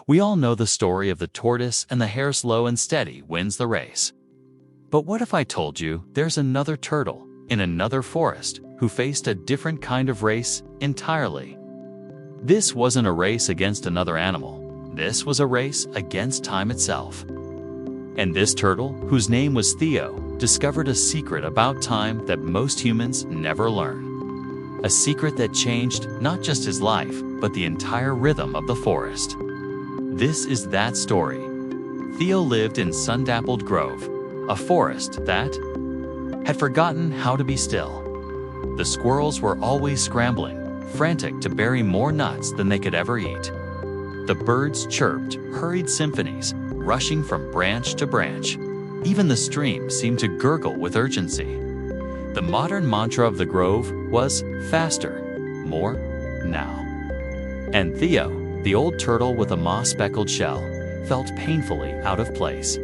We all know the story of the tortoise and the hare. Slow and steady wins the race. But what if I told you there's another turtle in another forest who faced a different kind of race entirely? This wasn't a race against another animal. This was a race against time itself. And this turtle, whose name was Theo, discovered a secret about time that most humans never learn. A secret that changed not just his life, but the entire rhythm of the forest. This is that story. Theo lived in Sun-Dappled Grove, a forest that had forgotten how to be still. The squirrels were always scrambling, frantic to bury more nuts than they could ever eat. The birds chirped hurried symphonies, rushing from branch to branch. Even the stream seemed to gurgle with urgency. The modern mantra of the grove was faster, more, now. And Theo, the old turtle with a moss-speckled shell, felt painfully out of place.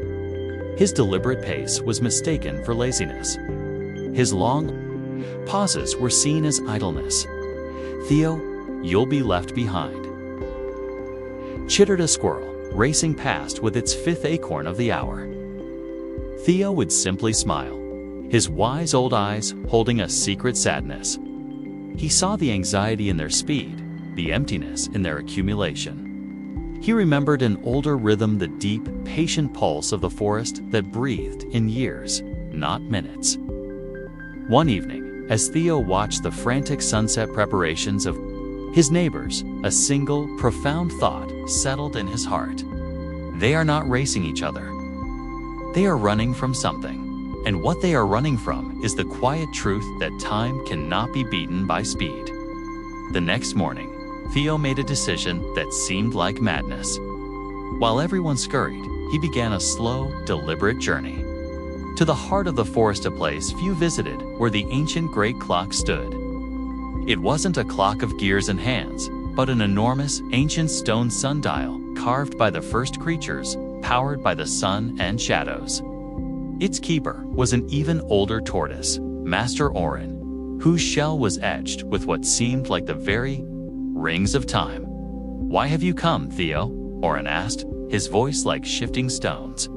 His deliberate pace was mistaken for laziness. His long pauses were seen as idleness. "Theo, you'll be left behind," chittered a squirrel, racing past with its fifth acorn of the hour. Theo would simply smile, his wise old eyes holding a secret sadness. He saw the anxiety in their speed, the emptiness in their accumulation. He remembered an older rhythm, the deep, patient pulse of the forest that breathed in years, not minutes. One evening, as Theo watched the frantic sunset preparations of his neighbors, a single, profound thought settled in his heart. They are not racing each other. They are running from something. And what they are running from is the quiet truth that time cannot be beaten by speed. The next morning, Theo made a decision that seemed like madness. While everyone scurried, he began a slow, deliberate journey. To the heart of the forest, a place few visited, where the ancient great clock stood. It wasn't a clock of gears and hands, but an enormous, ancient stone sundial carved by the first creatures, powered by the sun and shadows. Its keeper was an even older tortoise, Master Orin, whose shell was etched with what seemed like the very rings of time. "Why have you come, Theo?" Orin asked, his voice like shifting stones.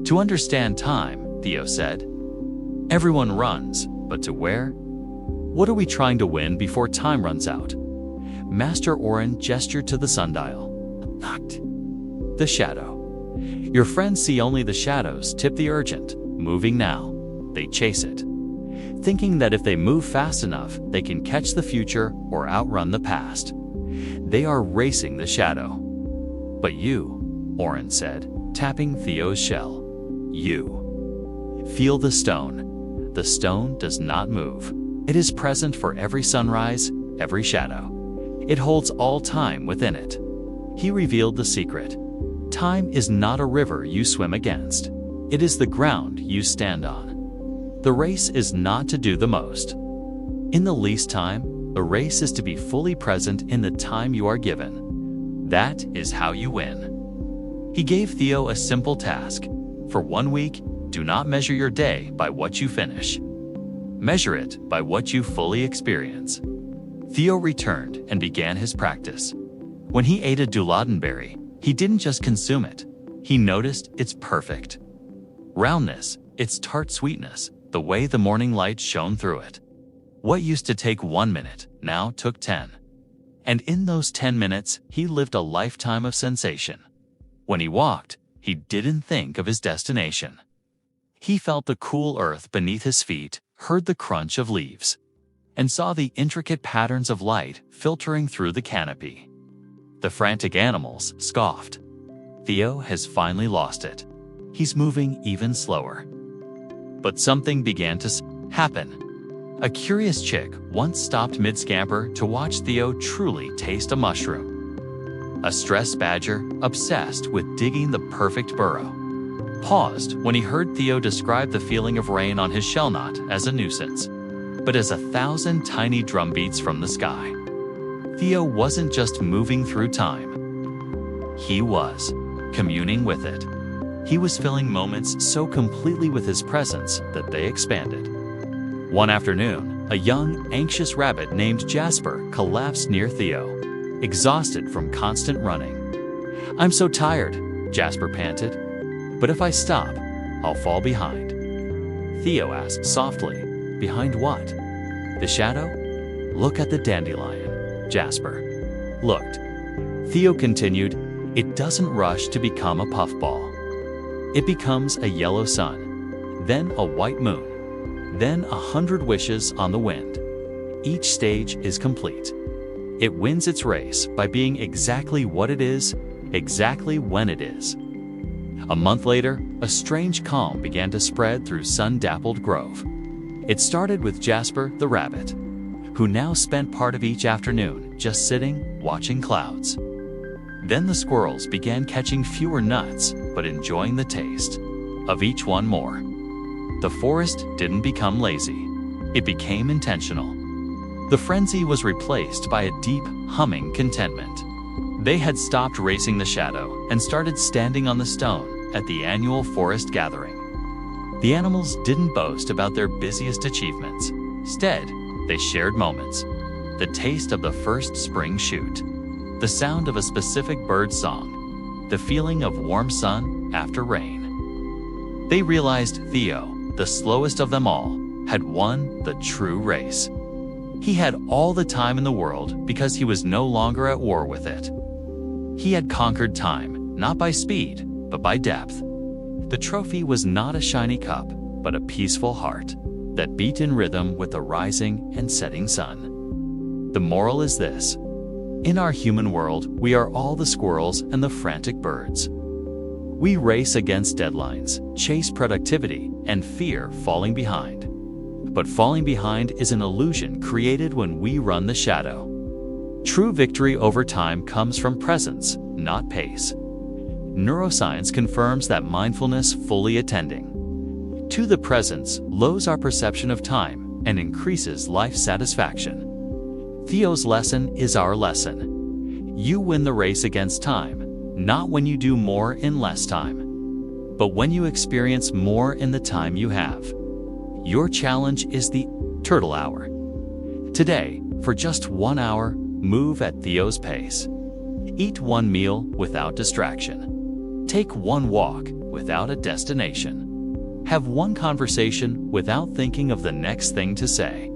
"To understand time," Theo said. "Everyone runs, but to where? What are we trying to win before time runs out?" Master Orin gestured to the sundial. "Knocked." The shadow. "Your friends see only the shadows, tip the urgent, moving now. They chase it, thinking that if they move fast enough, they can catch the future or outrun the past. They are racing the shadow." "But you," Orin said, tapping Theo's shell. "You. Feel the stone. The stone does not move. It is present for every sunrise, every shadow. It holds all time within it." He revealed the secret. Time is not a river you swim against. It is the ground you stand on. The race is not to do the most in the least time. The race is to be fully present in the time you are given. That is how you win. He gave Theo a simple task. For 1 week, do not measure your day by what you finish. Measure it by what you fully experience. Theo returned and began his practice. When he ate a Duladenberry, he didn't just consume it. He noticed its perfect roundness, its tart sweetness, the way the morning light shone through it. What used to take 1 minute now took 10. And in those 10 minutes, he lived a lifetime of sensation. When he walked, he didn't think of his destination. He felt the cool earth beneath his feet, heard the crunch of leaves, and saw the intricate patterns of light filtering through the canopy. The frantic animals scoffed. Theo has finally lost it. He's moving even slower. But something began to happen. A curious chick once stopped mid-scamper to watch Theo truly taste a mushroom. A stressed badger, obsessed with digging the perfect burrow, paused when he heard Theo describe the feeling of rain on his shell not as a nuisance, but as 1,000 tiny drumbeats from the sky. Theo wasn't just moving through time. He was communing with it. He was filling moments so completely with his presence that they expanded. One afternoon, a young, anxious rabbit named Jasper collapsed near Theo, exhausted from constant running. I'm so tired, Jasper panted. But if I stop, I'll fall behind. Theo asked softly, behind what? The shadow? Look at the dandelion, Jasper looked. Theo continued, it doesn't rush to become a puffball. It becomes a yellow sun, then a white moon, then 100 wishes on the wind. Each stage is complete. It wins its race by being exactly what it is, exactly when it is. A month later, a strange calm began to spread through sun-dappled grove. It started with Jasper the rabbit, who now spent part of each afternoon just sitting, watching clouds. Then the squirrels began catching fewer nuts, but enjoying the taste of each one more. The forest didn't become lazy. It became intentional. The frenzy was replaced by a deep, humming contentment. They had stopped racing the shadow and started standing on the stone at the annual forest gathering. The animals didn't boast about their busiest achievements. Instead, they shared moments. The taste of the first spring shoot, the sound of a specific bird's song, the feeling of warm sun after rain. They realized Theo, the slowest of them all, had won the true race. He had all the time in the world because he was no longer at war with it. He had conquered time, not by speed, but by depth. The trophy was not a shiny cup, but a peaceful heart that beat in rhythm with the rising and setting sun. The moral is this: in our human world, we are all the squirrels and the frantic birds. We race against deadlines, chase productivity, and fear falling behind. But falling behind is an illusion created when we run the shadow. True victory over time comes from presence, not pace. Neuroscience confirms that mindfulness, fully attending to the presence, lowers our perception of time and increases life satisfaction. Theo's lesson is our lesson. You win the race against time, not when you do more in less time, but when you experience more in the time you have. Your challenge is the Turtle Hour. Today, for just 1 hour, move at Theo's pace. Eat one meal without distraction. Take one walk without a destination. Have one conversation without thinking of the next thing to say.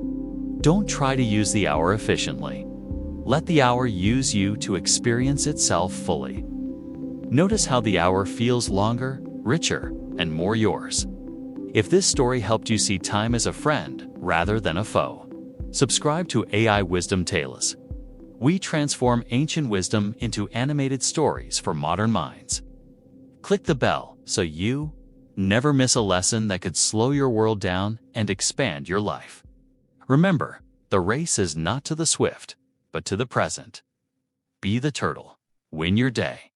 Don't try to use the hour efficiently. Let the hour use you to experience itself fully. Notice how the hour feels longer, richer, and more yours. If this story helped you see time as a friend rather than a foe, subscribe to AI Wisdom Tales. We transform ancient wisdom into animated stories for modern minds. Click the bell so you never miss a lesson that could slow your world down and expand your life. Remember, the race is not to the swift, but to the present. Be the turtle. Win your day.